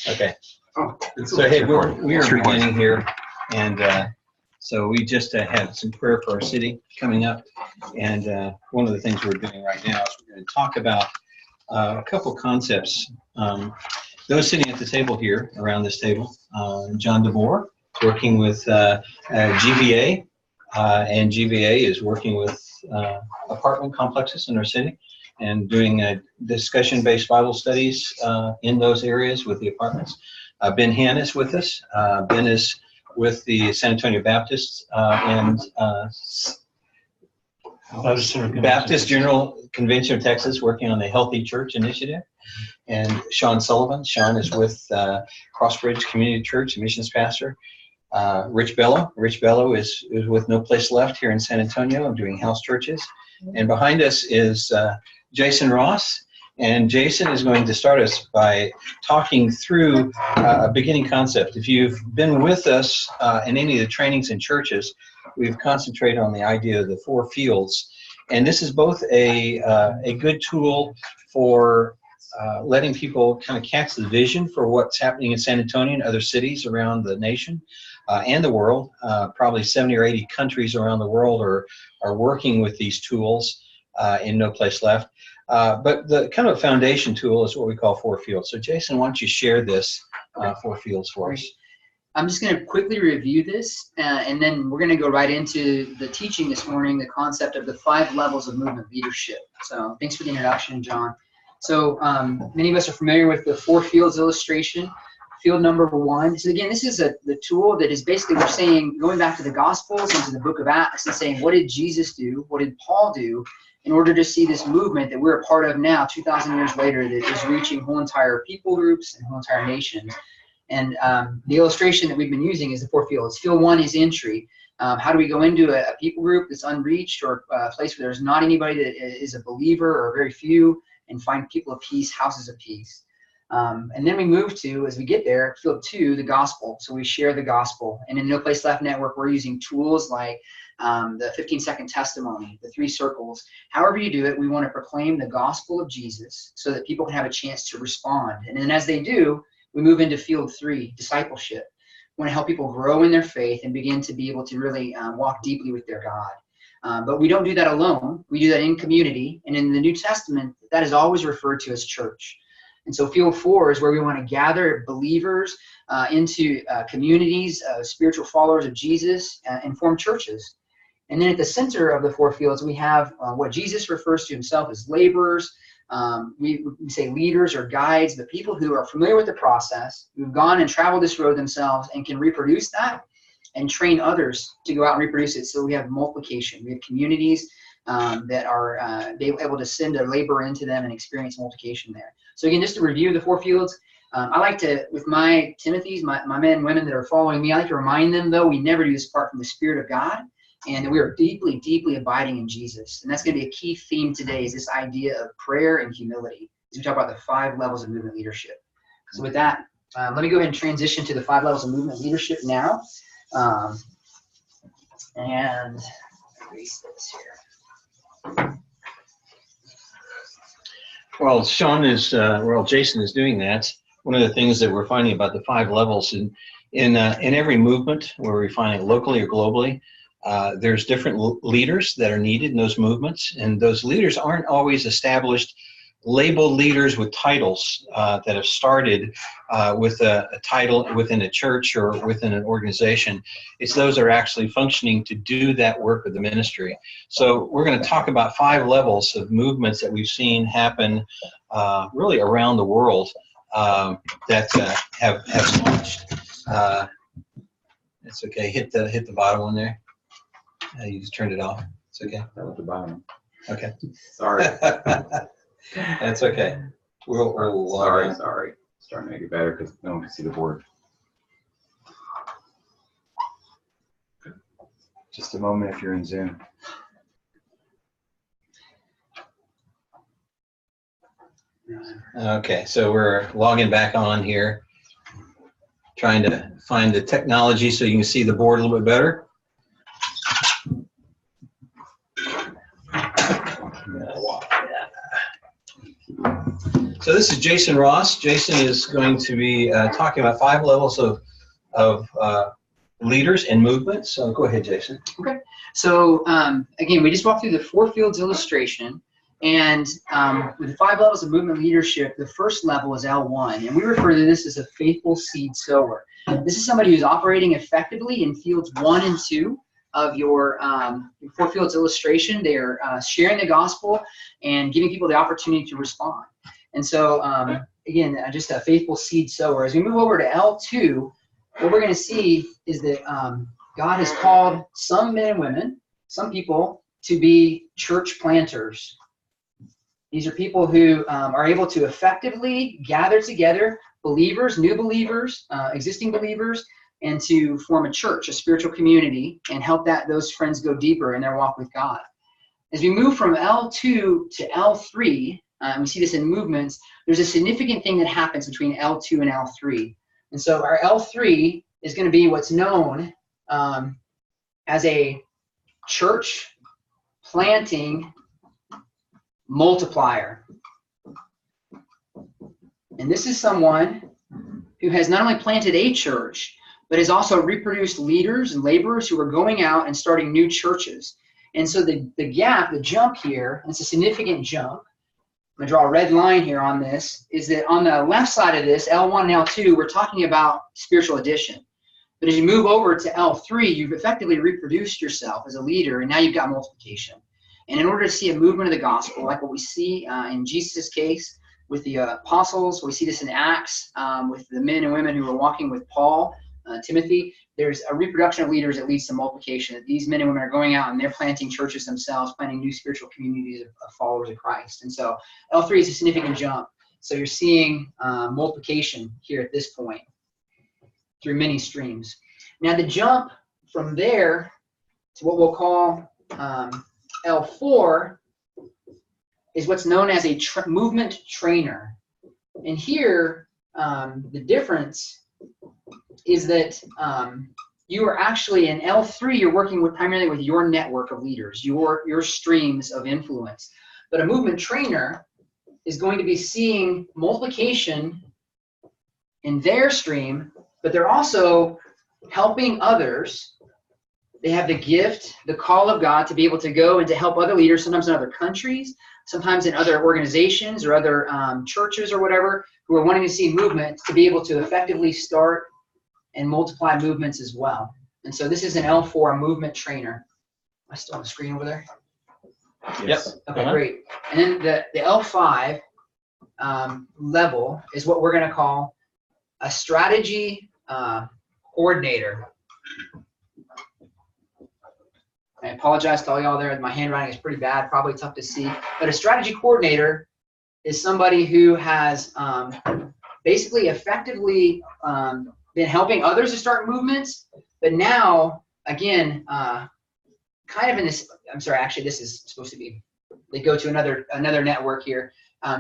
Okay. Oh, So hey, we are beginning here, and so we just have some prayer for our city coming up, and one of the things we're doing right now is we're going to talk about a couple concepts. Those sitting at the table here, around this table, John DeVore, working with GVA, and GVA is working with apartment complexes in our city and doing discussion-based Bible studies in those areas with the apartments. Ben Han is with us. Ben is with the San Antonio Baptists and Baptist General Convention of Texas, working on the Healthy Church Initiative. And Sean Sullivan. Sean is with Crossbridge Community Church, a missions pastor. Rich Bello. Rich Bello is with No Place Left here in San Antonio. I'm doing house churches. And behind us is Jason Ross. And Jason is going to start us by talking through a beginning concept. If you've been with us in any of the trainings in churches, we've concentrated on the idea of the 4 fields. And this is both a good tool for letting people kind of catch the vision for what's happening in San Antonio and other cities around the nation and the world. Probably 70 or 80 countries around the world are working with these tools in No Place Left. But the kind of foundation tool is what we call 4 fields. So Jason, why don't you share this 4 fields for us? I'm just going to quickly review this, and then we're going to go right into the teaching this morning, the concept of the 5 levels of movement leadership. So thanks for the introduction, John. So many of us are familiar with the 4 fields illustration. Field number 1. So again, this is the tool that is basically, we're saying, going back to the Gospels and to the book of Acts and saying, what did Jesus do? What did Paul do in order to see this movement that we're a part of now, 2,000 years later, that is reaching whole entire people groups and whole entire nations? And the illustration that we've been using is the 4 fields. Field 1 is entry. How do we go into a people group that's unreached, or a place where there's not anybody that is a believer, or very few, and find people of peace, houses of peace. And then we move to, as we get there, field 2, the gospel. So we share the gospel. And in No Place Left Network, we're using tools like the 15-second testimony, the 3 circles. However you do it, we want to proclaim the gospel of Jesus so that people can have a chance to respond. And then as they do, we move into field 3, discipleship. We want to help people grow in their faith and begin to be able to really walk deeply with their God. But we don't do that alone. We do that in community. And in the New Testament, that is always referred to as church. And so field 4 is where we want to gather believers into communities of spiritual followers of Jesus and form churches. And then at the center of the 4 fields, we have what Jesus refers to himself as laborers. We say leaders or guides, but people who are familiar with the process, who've gone and traveled this road themselves and can reproduce that and train others to go out and reproduce it. So we have multiplication. We have communities that are able to send a laborer into them and experience multiplication there. So again, just to review the 4 fields, I like to, with my Timothys, my men and women that are following me, I like to remind them, though, we never do this apart from the Spirit of God, and that we are deeply, deeply abiding in Jesus. And that's going to be a key theme today, is this idea of prayer and humility, as we talk about the 5 levels of movement leadership. So with that, let me go ahead and transition to the 5 levels of movement leadership now. And erase this here. Well, Jason is doing that. One of the things that we're finding about the 5 levels in every movement, where we find it locally or globally, there's different leaders that are needed in those movements, and those leaders aren't always established labeled leaders with titles that have started with a title within a church or within an organization. It's those that are actually functioning to do that work of the ministry. So we're going to talk about 5 levels of movements that we've seen happen really around the world that have launched. It's okay. Hit the bottom one there. You just turned it off. It's okay. That was the bottom. Okay. Sorry. That's okay. Sorry. Starting to make it better because no one can see the board. Just a moment if you're in Zoom. Okay, so we're logging back on here, trying to find the technology so you can see the board a little bit better. So this is Jason Ross. Jason is going to be talking about 5 levels of leaders and movements. So go ahead, Jason. Okay. So again, we just walked through the 4 fields illustration, and with the 5 levels of movement leadership, the first level is L1, and we refer to this as a faithful seed sower. This is somebody who's operating effectively in fields 1 and 2 of your 4 fields illustration. They're sharing the gospel and giving people the opportunity to respond. And so again, just a faithful seed sower. As we move over to L2, what we're going to see is that God has called some men and women, some people, to be church planters. These are people who are able to effectively gather together believers, new believers, existing believers, and to form a church, a spiritual community, and help those friends go deeper in their walk with God. As we move from L2 to L3, we see this in movements, there's a significant thing that happens between L2 and L3. And so our L3 is going to be what's known as a church planting multiplier. And this is someone who has not only planted a church, but has also reproduced leaders and laborers who are going out and starting new churches. And so the gap, the jump here, it's a significant jump. I'm going to draw a red line here on this, is that on the left side of this, L1 and L2, we're talking about spiritual addition. But as you move over to L3, you've effectively reproduced yourself as a leader, and now you've got multiplication. And in order to see a movement of the gospel, like what we see in Jesus' case with the apostles, we see this in Acts with the men and women who were walking with Paul, Timothy, there's a reproduction of leaders that leads to multiplication. These men and women are going out and they're planting churches themselves, planting new spiritual communities of followers of Christ. And so L3 is a significant jump. So you're seeing multiplication here at this point through many streams. Now the jump from there to what we'll call L4 is what's known as a movement trainer. And here, the difference is that you are actually in L3, you're working primarily with your network of leaders, your streams of influence. But a movement trainer is going to be seeing multiplication in their stream, but they're also helping others. They have the gift, the call of God to be able to go and to help other leaders, sometimes in other countries, sometimes in other organizations or other churches or whatever, who are wanting to see movement, to be able to effectively start and multiply movements as well. And so this is an L4, a movement trainer. Am I still on the screen over there? Yes. Okay, great. And then the L5 level is what we're going to call a strategy coordinator. I apologize to all y'all there. My handwriting is pretty bad, probably tough to see. But a strategy coordinator is somebody who has basically effectively been helping others to start movements, but now, again, kind of in this, I'm sorry, actually this is supposed to be, they go to another network here.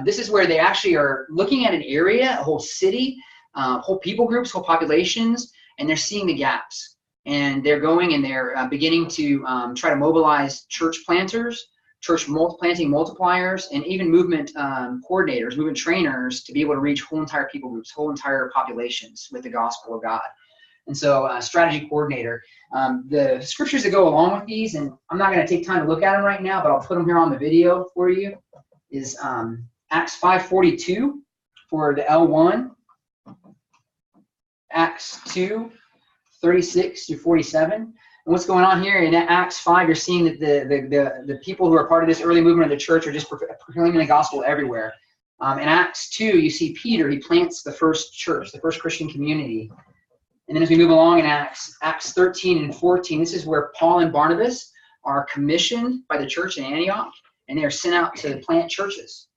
This is where they actually are looking at an area, a whole city, whole people groups, whole populations, and they're seeing the gaps. And they're going and they're beginning to try to mobilize church planters, church planting multipliers, and even movement coordinators, movement trainers to be able to reach whole entire people groups, whole entire populations with the gospel of God. And so strategy coordinator. The scriptures that go along with these, and I'm not going to take time to look at them right now, but I'll put them here on the video for you, is Acts 5:42 for the L1, Acts 2:36 through 47. And what's going on here in Acts 5, you're seeing that the people who are part of this early movement of the church are just proclaiming the gospel everywhere. In Acts 2, you see Peter, he plants the first church, the first Christian community. And then as we move along in Acts 13 and 14, this is where Paul and Barnabas are commissioned by the church in Antioch, and they are sent out to plant churches.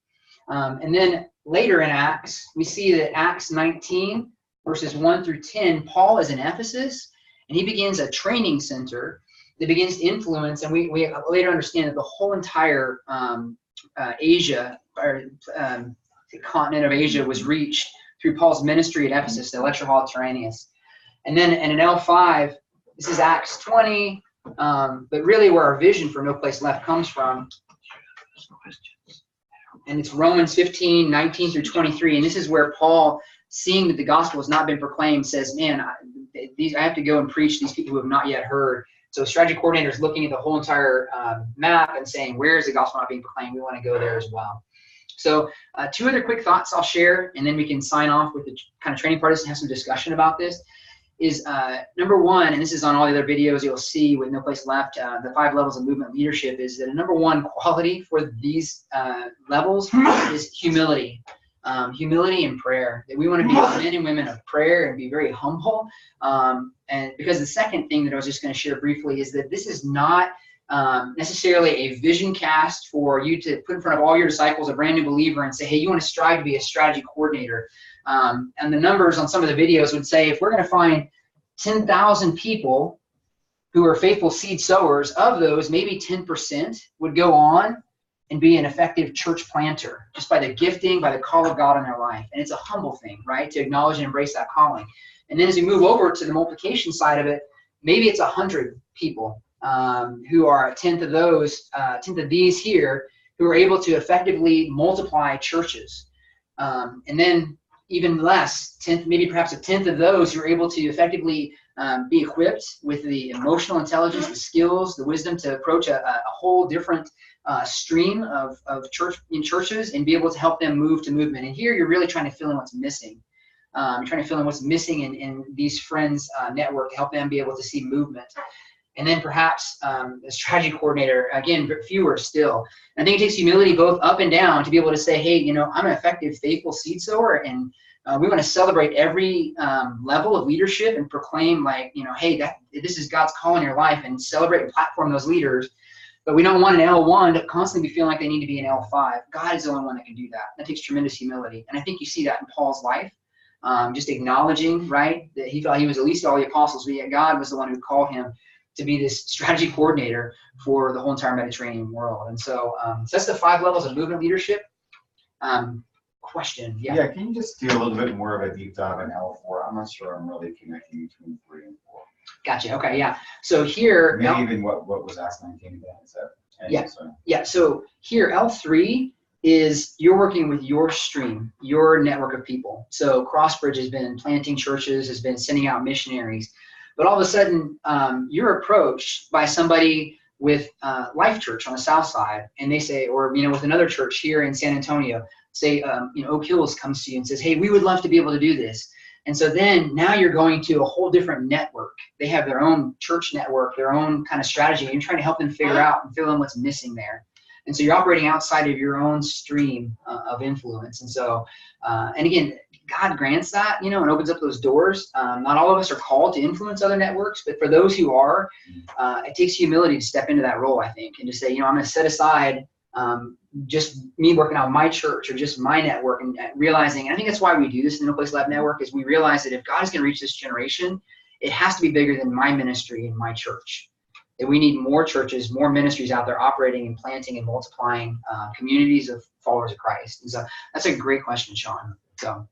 And then later in Acts, we see that Acts 19, verses 1 through 10, Paul is in Ephesus, and he begins a training center that begins to influence, and we later understand that the whole entire Asia, or the continent of Asia, was reached through Paul's ministry at Ephesus, the lecture hall at Tyrannus. And then in L5, this is Acts 20, but really where our vision for No Place Left comes from And it's Romans 15, 19 through 23. And this is where Paul, seeing that the gospel has not been proclaimed, says, man, I have to go and preach these people who have not yet heard. So strategy coordinator is looking at the whole entire map and saying, where is the gospel not being proclaimed? We want to go there as well. So 2 other quick thoughts I'll share, and then we can sign off with the kind of training parties and have some discussion about this, is number one, and this is on all the other videos you'll see with No Place Left, the 5 levels of movement leadership, is that a number one quality for these levels is humility. Humility and prayer. That we want to be men and women of prayer and be very humble. And because the second thing that I was just going to share briefly is that this is not necessarily a vision cast for you to put in front of all your disciples, a brand new believer, and say, hey, you want to strive to be a strategy coordinator. And the numbers on some of the videos would say, if we're going to find 10,000 people who are faithful seed sowers, of those, maybe 10% would go on and be an effective church planter, just by the gifting, by the call of God in their life. And it's a humble thing, right, to acknowledge and embrace that calling. And then as we move over to the multiplication side of it, maybe it's 100 people who are a tenth of these here, who are able to effectively multiply churches. And then even less, maybe perhaps a tenth of those who are able to effectively be equipped with the emotional intelligence, the skills, the wisdom to approach a whole different stream of churches and be able to help them move to movement. And here you're really trying to fill in what's missing. You're trying to fill in what's missing in these friends' network to help them be able to see movement. And then perhaps the strategy coordinator, again, fewer still. And I think it takes humility both up and down to be able to say, hey, you know, I'm an effective, faithful seed sower, and we want to celebrate every level of leadership and proclaim, like, you know, hey, this is God's call in your life, and celebrate and platform those leaders. But we don't want an L1 to constantly be feeling like they need to be an L5. God is the only one that can do that. That takes tremendous humility. And I think you see that in Paul's life, just acknowledging, right, that he thought he was at least all the apostles, but yet God was the one who called him to be this strategy coordinator for the whole entire Mediterranean world. And so, so that's the 5 levels of movement leadership. Question, yeah. Yeah, can you just do a little bit more of a deep dive in L4? I'm not sure I'm really connecting between 3 and 4. Gotcha, okay, yeah. So here— maybe even what was asked on King Dan, is that? Yeah, yeah, so here, L3 is you're working with your stream, your network of people. So Crossbridge has been planting churches, has been sending out missionaries. But all of a sudden, you're approached by somebody with Life Church on the south side, and they say, or, you know, with another church here in San Antonio, say, you know, Oak Hills comes to you and says, hey, we would love to be able to do this. And so then now you're going to a whole different network. They have their own church network, their own kind of strategy, and you're trying to help them figure out and fill in what's missing there. And so you're operating outside of your own stream of influence. And so, and again, God grants that, you know, and opens up those doors. Not all of us are called to influence other networks, but for those who are, it takes humility to step into that role, I think, and to say, you know, I'm going to set aside just me working out my church or just my network, and realizing, and I think that's why we do this in the No Place Lab Network, is we realize that if God is going to reach this generation, it has to be bigger than my ministry and my church. That we need more churches, more ministries out there operating and planting and multiplying communities of followers of Christ. And so that's a great question, Sean. So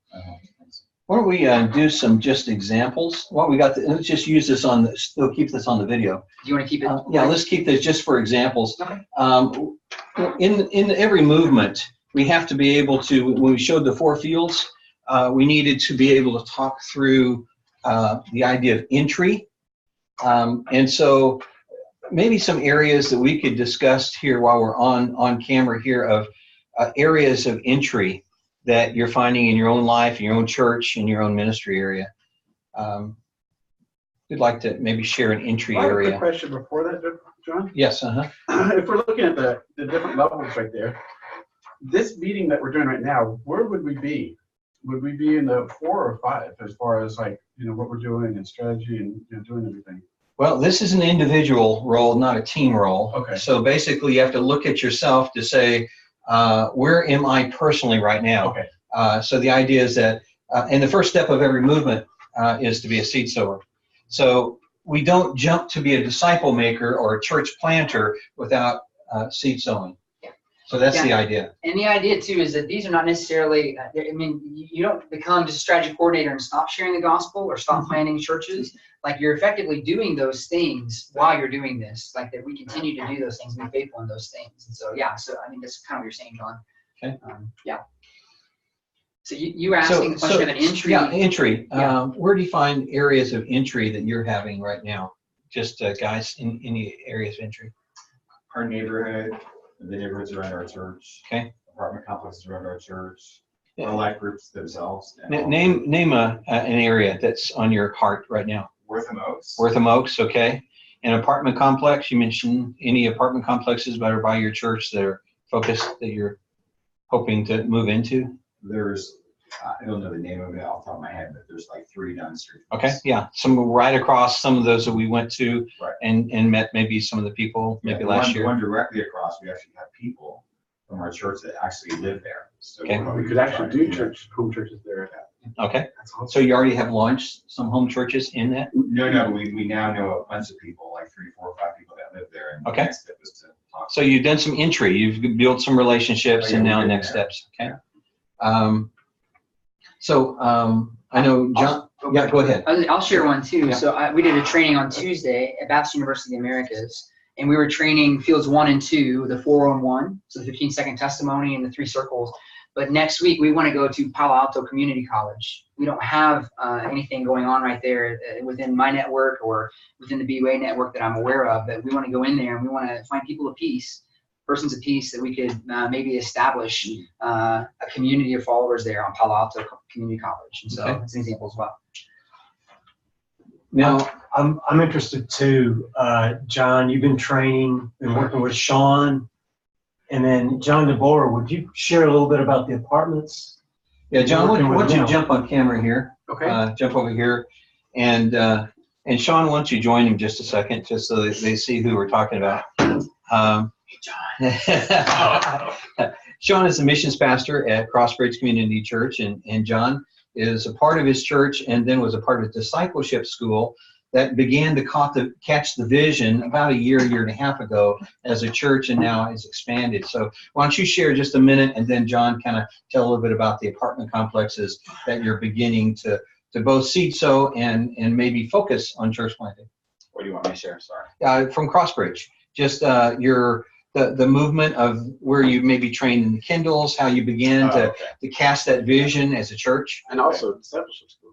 why don't we do some just examples? What we got, let's just use this on, we'll keep this on the video. Do you want to keep it? Yeah, let's keep this just for examples. Okay. In every movement, we have to be able to, when we showed the 4 fields, we needed to be able to talk through the idea of entry. And so maybe some areas that we could discuss here while we're on camera here of areas of entry that you're finding in your own life, in your own church, in your own ministry area. We'd like to maybe share an entry area. Quick question before that, John. Yes, If we're looking at the different levels right there, this meeting that we're doing right now, where would we be? Would we be in the 4 or 5 as far as, like, you know, what we're doing and strategy and, you know, doing everything? Well, this is an individual role, not a team role. Okay. So basically, you have to look at yourself to say, where am I personally right now? Okay. So the idea is that, and the first step of every movement is to be a seed sower. So we don't jump to be a disciple maker or a church planter without seed sowing. So that's the idea. And the idea too is that these are not necessarily, I mean, you don't become just a strategy coordinator and stop sharing the gospel or stop planting churches. Like, you're effectively doing those things while you're doing this. Like, that we continue to do those things and be faithful in those things. And so, yeah, so I think that's kind of what you're saying, John. Okay. Yeah. So you were asking the question of an entry. Yeah, entry. Yeah. Where do you find areas of entry that you're having right now? Just guys in any areas of entry? Our neighborhood, the neighborhoods around our church. Okay. Apartment complexes around our church. Yeah. Our life groups themselves. Name an area that's on your heart right now. Wortham Oaks. Wortham Oaks, okay. An apartment complex, you mentioned any apartment complexes that are by your church that are focused that you're hoping to move into? There's, I don't know the name of it off the top of my head, but there's like 3 down the street. Okay, yeah, some right across some of those that we went to Right. and met maybe some of the people maybe last year. One directly across, we actually have people from our church that actually live there. So Okay. We could actually do home churches there. Okay, That's awesome. so you already have launched some home churches in that? No, we now know a bunch of people, like 3, 4, 5 people that live there. And Okay. the next step is to talk. So you've done some entry, you've built some relationships, Oh, yeah, and now we're next getting there. steps, okay? I know John, yeah, go ahead. I'll share one too. Yeah. So we did a training on Tuesday at Baptist University of the Americas, and we were training fields 1 and 2, the 4-on-1, so the 15-second testimony and the 3 circles. But next week we want to go to Palo Alto Community College. We don't have anything going on right there within my network or within the BUA network that I'm aware of, but we want to go in there and we want to find people of peace, persons of peace, that we could maybe establish a community of followers there on Palo Alto Community College. And so Okay. that's an example as well. Now, I'm interested too, John. You've been training, been working with Sean, and then John DeBoer. Would you share a little bit about the apartments? yeah, John, why Working with don't you now. jump on camera here? Okay. Jump over here. And Sean, why don't you join him just a second, just so that they see who we're talking about. Sean is the missions pastor at Crossbridge Community Church, and John is a part of his church and then was a part of discipleship school that began to catch the vision about a year and a half ago as a church, and now has expanded. So why don't you share just a minute, and then John kind of tell a little bit about the apartment complexes that you're beginning to both seed sow and maybe focus on church planting. What do you want me to share? Sorry. From Crossbridge, just the movement of where you maybe trained in the Kindles, how you began to cast that vision as a church. And also discipleship school.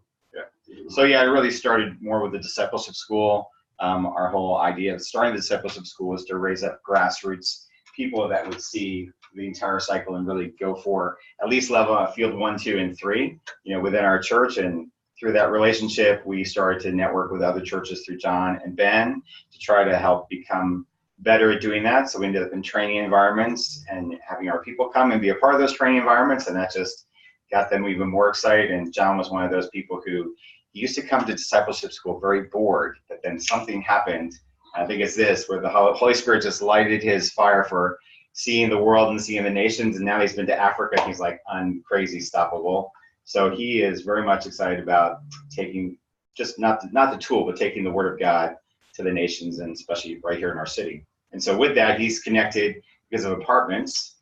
So yeah, it really started more with the discipleship school. Our whole idea of starting the discipleship school was to raise up grassroots people that would see the entire cycle and really go for at least level field 1, 2, and 3, within our church. And through that relationship, we started to network with other churches through John and Ben to try to help become better at doing that. So we ended up in training environments and having our people come and be a part of those training environments, and that just got them even more excited. And John was one of those people who used to come to discipleship school very bored, but then something happened. I think it's this, where the Holy Spirit just lighted his fire for seeing the world and seeing the nations, and now he's been to Africa and he's like crazy stoppable. So he is very much excited about taking just not the tool, but taking the word of God to the nations, and especially right here in our city. And so with that, he's connected because of apartments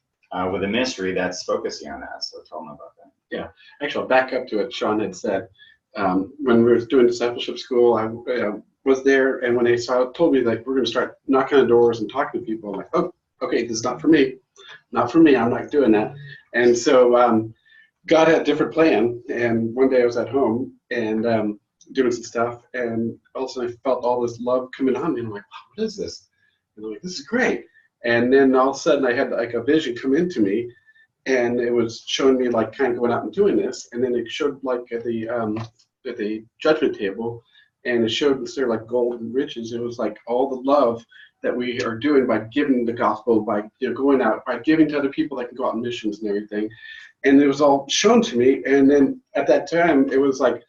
with a ministry that's focusing on that. So tell him about that. Yeah, actually, I'll back up to what Sean had said. When we were doing discipleship school, I was there, and when they told me like we're going to start knocking on doors and talking to people, I'm like, oh, okay, this is not for me. Not for me. I'm not doing that. And so God had a different plan. And one day I was at home and doing some stuff, and all of a sudden I felt all this love coming on me. And I'm like, wow, what is this? And I'm like, this is great. And then all of a sudden I had like a vision come into me, and it was showing me like kind of going out and doing this. And then it showed like at the judgment table, and it showed instead of like gold and riches, it was like all the love that we are doing by giving the gospel, by going out, by giving to other people that can go out on missions and everything. And it was all shown to me. And then at that time, it was like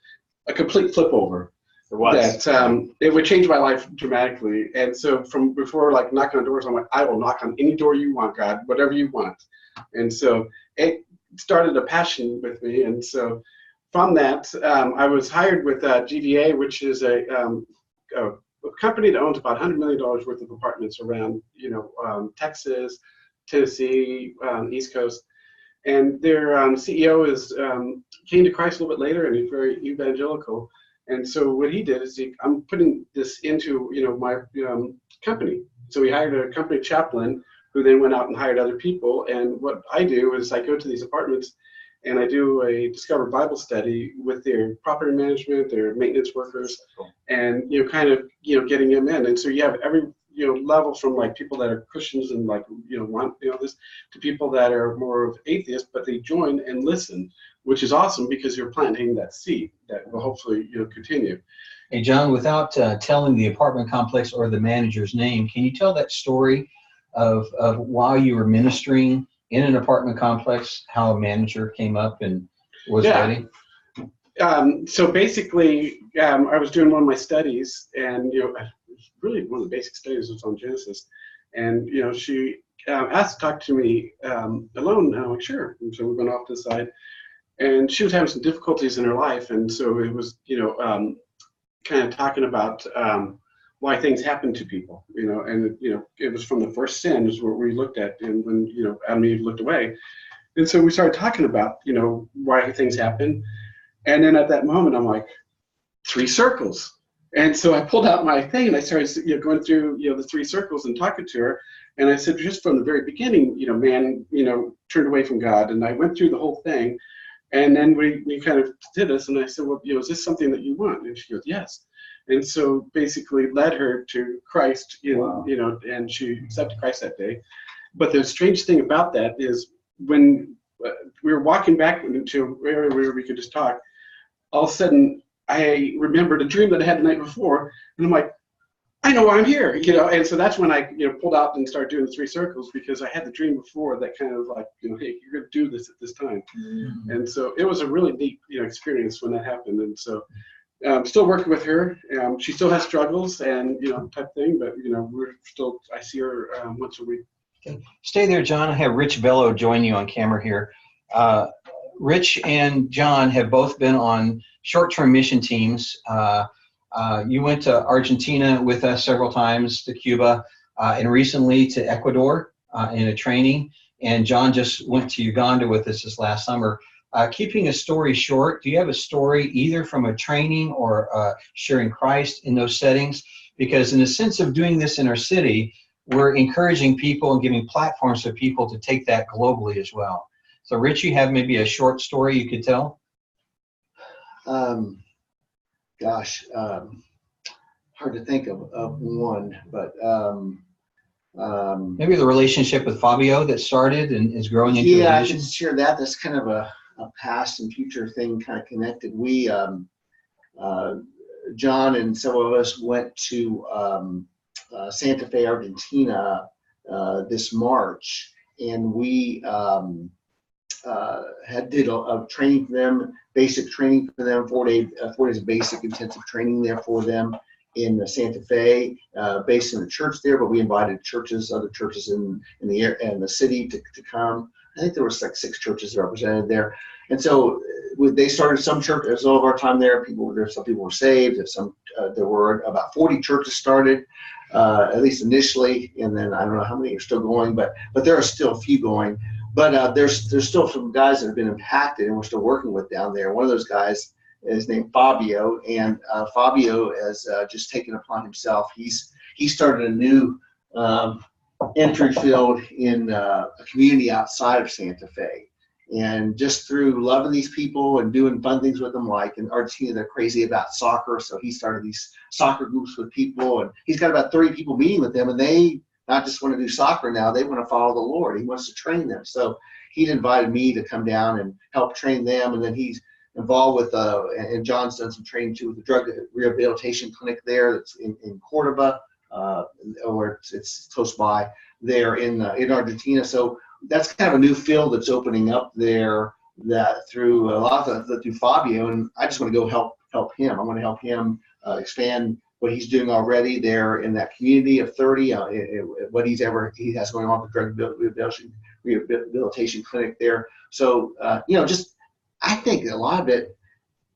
a complete flip over. It was. That it would change my life dramatically. And so from before, like knocking on doors, I'm like, I will knock on any door you want, God, whatever you want. And so it started a passion with me. And so from that, I was hired with GVA, which is a company that owns about $100 million worth of apartments around, Texas, Tennessee, East Coast. And their CEO came to Christ a little bit later, and he's very evangelical. And so what he did is I'm putting this into my company. So he hired a company chaplain who then went out and hired other people. And what I do is I go to these apartments and I do a Discover Bible study with their property management, their maintenance workers, and kind of getting them in. And so you have every level from like people that are Christians and like want this to people that are more of atheists, but they join and listen, which is awesome because you're planting that seed that will hopefully continue. Hey, John, without telling the apartment complex or the manager's name, can you tell that story of while you were ministering in an apartment complex, how a manager came up and was ready? So basically, I was doing one of my studies, and really one of the basic studies was on Genesis, and she asked to talk to me alone, and I'm like, sure. And so we went off to the side, and she was having some difficulties in her life, and so it was kind of talking about why things happen to people, and it was from the first sin is what we looked at, and when Adam and Eve looked away, and so we started talking about why things happen, and then at that moment I'm like, 3 circles, and so I pulled out my thing and I started going through the 3 circles and talking to her, and I said just from the very beginning, man turned away from God, and I went through the whole thing, and then we kind of did this, and I said, well, is this something that you want? And she goes, yes. And so basically led her to Christ, Wow. And she accepted Christ that day. But the strange thing about that is when we were walking back to where we could just talk, all of a sudden I remembered a dream that I had the night before, and I'm like, I know why I'm here, and so that's when I pulled out and started doing the 3 circles, because I had the dream before that kind of like, hey, you're going to do this at this time. Mm-hmm. And so it was a really neat experience when that happened. And so I'm still working with her. She still has struggles and type thing, but we're still, I see her once a week. Okay. Stay there, John. I have Rich Bello join you on camera here. Rich and John have both been on short-term mission teams. You went to Argentina with us several times, to Cuba, and recently to Ecuador in a training. And John just went to Uganda with us this last summer. Keeping a story short, do you have a story either from a training or sharing Christ in those settings? Because in the sense of doing this in our city, we're encouraging people and giving platforms for people to take that globally as well. So Rich, you have maybe a short story you could tell? Gosh, hard to think of one, but maybe the relationship with Fabio that started and is growing into a I vision. can share that. That's kind of a past and future thing, kind of connected. We, John and several of us went to Santa Fe, Argentina this March, and we did a training for them, basic training for them, 4 days of basic intensive training there for them in Santa Fe, based in the church there, but we invited other churches in the city to come. I think there was like 6 churches represented there. And so they started some churches all of our time there. Some people were saved. There were about 40 churches started, at least initially, and then I don't know how many are still going, but there are still a few going. But there's still some guys that have been impacted and we're still working with down there. One of those guys is named Fabio, and Fabio has just taken upon himself. He started a new entry field in a community outside of Santa Fe. And just through loving these people and doing fun things with them, like in Argentina, they're crazy about soccer. So he started these soccer groups with people, and he's got about 30 people meeting with them, and they not just want to do soccer now, they want to follow the Lord. He wants to train them. So he invited me to come down and help train them. And then he's involved with, and John's done some training too with the drug rehabilitation clinic there that's in Cordoba, or it's close by there in Argentina. So that's kind of a new field that's opening up there, that through a lot of through Fabio. And I just want to go help him. I want to help him expand what he's doing already there in that community of 30, what he has going on with the drug rehabilitation clinic there. So, I think a lot of it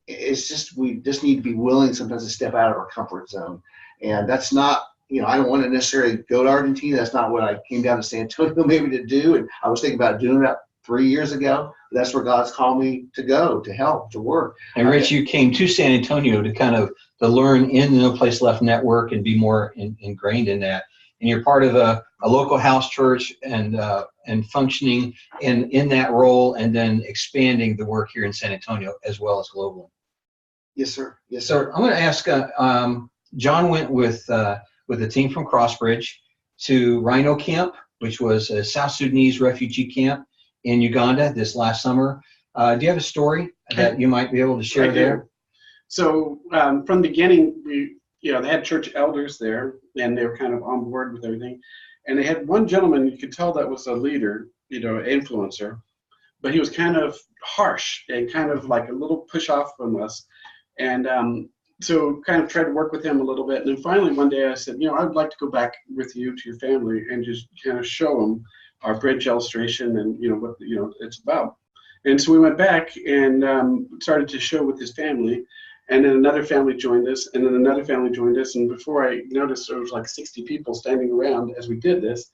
is just, we just need to be willing sometimes to step out of our comfort zone. And that's not, I don't want to necessarily go to Argentina. That's not what I came down to San Antonio maybe to do. And I was thinking about doing that 3 years ago. That's where God's called me to go, to help, to work. And Rich, you came to San Antonio to learn in the No Place Left network and be more ingrained in that. and you're part of a local house church and functioning in that role, and then expanding the work here in San Antonio as well as globally. Yes, sir. Yes, sir. So I'm going to ask, John went with a team from Crossbridge to Rhino Camp, which was a South Sudanese refugee camp in Uganda this last summer. Do you have a story that you might be able to share I do. there? So from the beginning, they had church elders there, and they were kind of on board with everything. And they had one gentleman, you could tell that was a leader, influencer, but he was kind of harsh and kind of like a little push off from us. And so kind of tried to work with him a little bit. And then finally one day I said, I would like to go back with you to your family and just kind of show them our bridge illustration and, what, it's about. And so we went back and started to show with his family. And then another family joined us, and then another family joined us. And before I noticed, there was like 60 people standing around as we did this.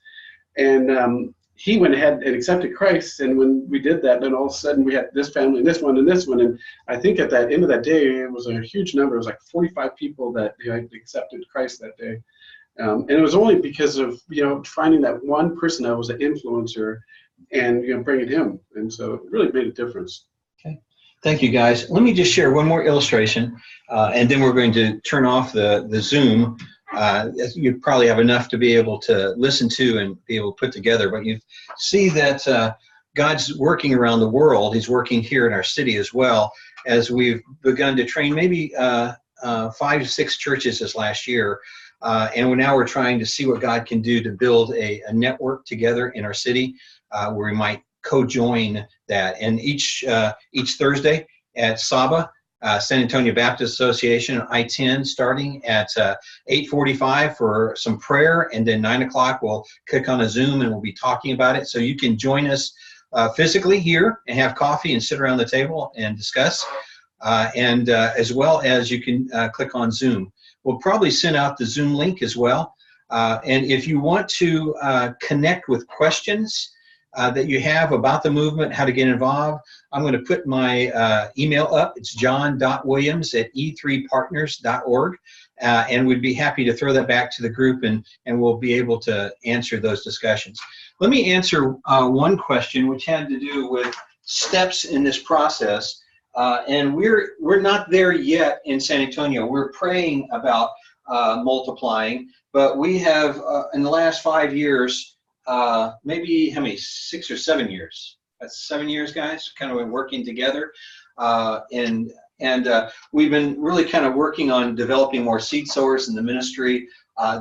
And he went ahead and accepted Christ. And when we did that, then all of a sudden we had this family and this one and this one. And I think at that end of that day, it was a huge number. It was like 45 people that accepted Christ that day. And it was only because of, finding that one person that was an influencer and, bringing him. And so it really made a difference. Thank you, guys. Let me just share one more illustration, and then we're going to turn off the Zoom. You probably have enough to be able to listen to and be able to put together, but you see that God's working around the world. He's working here in our city as well, as we've begun to train maybe 5 to 6 churches this last year. And now we're trying to see what God can do to build a network together in our city where we might co-join that. And each Thursday at Saba, San Antonio Baptist Association, I-10, starting at 8:45 for some prayer, and then 9 o'clock we'll click on a Zoom and we'll be talking about it. So you can join us physically here and have coffee and sit around the table and discuss, and as well as you can click on Zoom. We'll probably send out the Zoom link as well. And if you want to connect with questions that you have about the movement, how to get involved, I'm going to put my email up. It's john.williams@e3partners.org. And we'd be happy to throw that back to the group, and we'll be able to answer those discussions. Let me answer one question which had to do with steps in this process. And we're not there yet in San Antonio. We're praying about multiplying, but we have in the last 5 years, maybe how many, 6 or 7 years? That's 7 years, guys. Kind of been working together, and we've been really kind of working on developing more seed sowers in the ministry.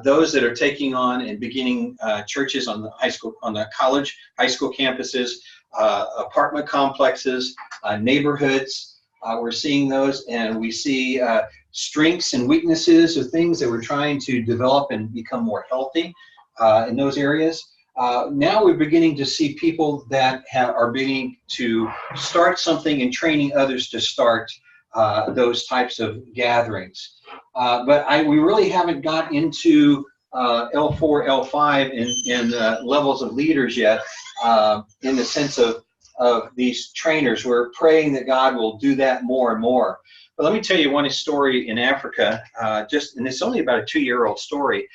Those that are taking on and beginning churches on the college, high school campuses, apartment complexes, neighborhoods. We're seeing those, and we see strengths and weaknesses of things that we're trying to develop and become more healthy in those areas. Now we're beginning to see people that are beginning to start something and training others to start those types of gatherings. But we really haven't got into L4, L5 in levels of leaders yet, in the sense of these trainers. We're praying that God will do that more and more. But let me tell you one story in Africa, and it's only about a 2-year-old story.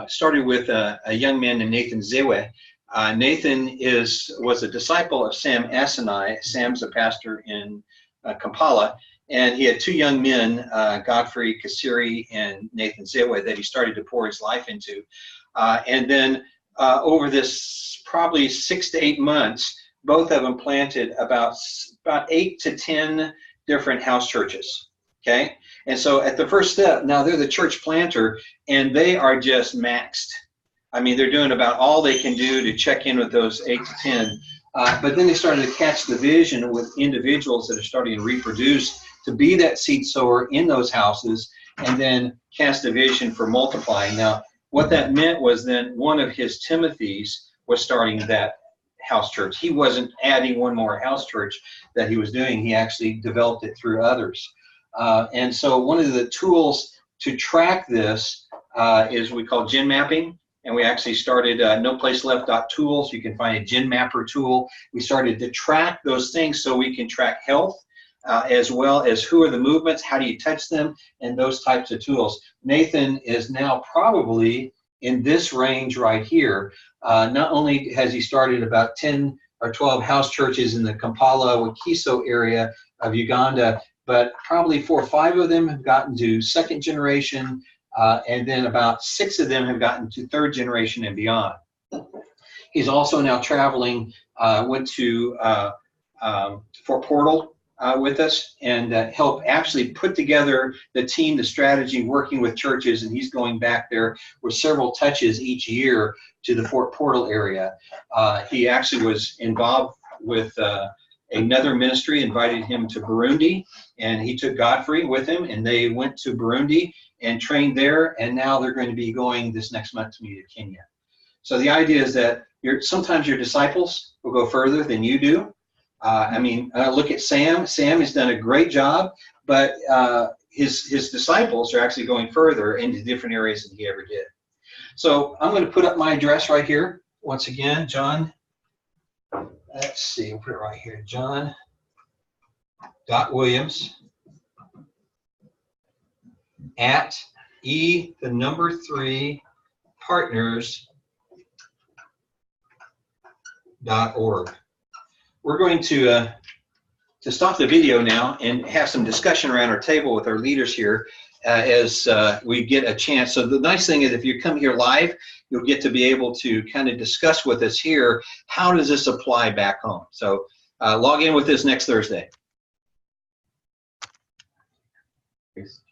Started with a young man named Nathan Zewe. Nathan was a disciple of Sam Asenai. Sam's a pastor in Kampala, and he had 2 young men, Godfrey Kasiri and Nathan Zewe, that he started to pour his life into. And then over this probably 6 to 8 months, both of them planted about 8 to 10 different house churches. Okay, and so at the first step, now they're the church planter, and they are just maxed. I mean, they're doing about all they can do to check in with those 8 to 10. But then they started to catch the vision with individuals that are starting to reproduce to be that seed sower in those houses, and then cast a vision for multiplying. Now, what that meant was then one of his Timothys was starting that house church. He wasn't adding one more house church that he was doing. He actually developed it through others. And so one of the tools to track this is we call gen mapping. And we actually started noplaceleft.tools. You can find a gen mapper tool. We started to track those things so we can track health, as well as who are the movements, how do you touch them, and those types of tools. Nathan is now probably in this range right here. Not only has he started about 10 or 12 house churches in the Kampala-Wakiso area of Uganda, but probably 4 or 5 of them have gotten to second generation, and then about 6 of them have gotten to third generation and beyond. He's also now traveling, went to Fort Portal with us and helped actually put together the team, the strategy, working with churches, and he's going back there with several touches each year to the Fort Portal area. He actually was involved with another ministry, invited him to Burundi, and he took Godfrey with him, and they went to Burundi and trained there, and now they're going to be going this next month to meet in Kenya. So the idea is that sometimes your disciples will go further than you do. I mean, look at Sam. Sam has done a great job, but his disciples are actually going further into different areas than he ever did. So I'm going to put up my address right here. Once again, John, let's see, we'll put it right here. John.Williams@e3partners.org. We're going to stop the video now and have some discussion around our table with our leaders here as we get a chance. So the nice thing is if you come here live, you'll get to be able to kind of discuss with us here, how does this apply back home? So log in with us next Thursday. Peace.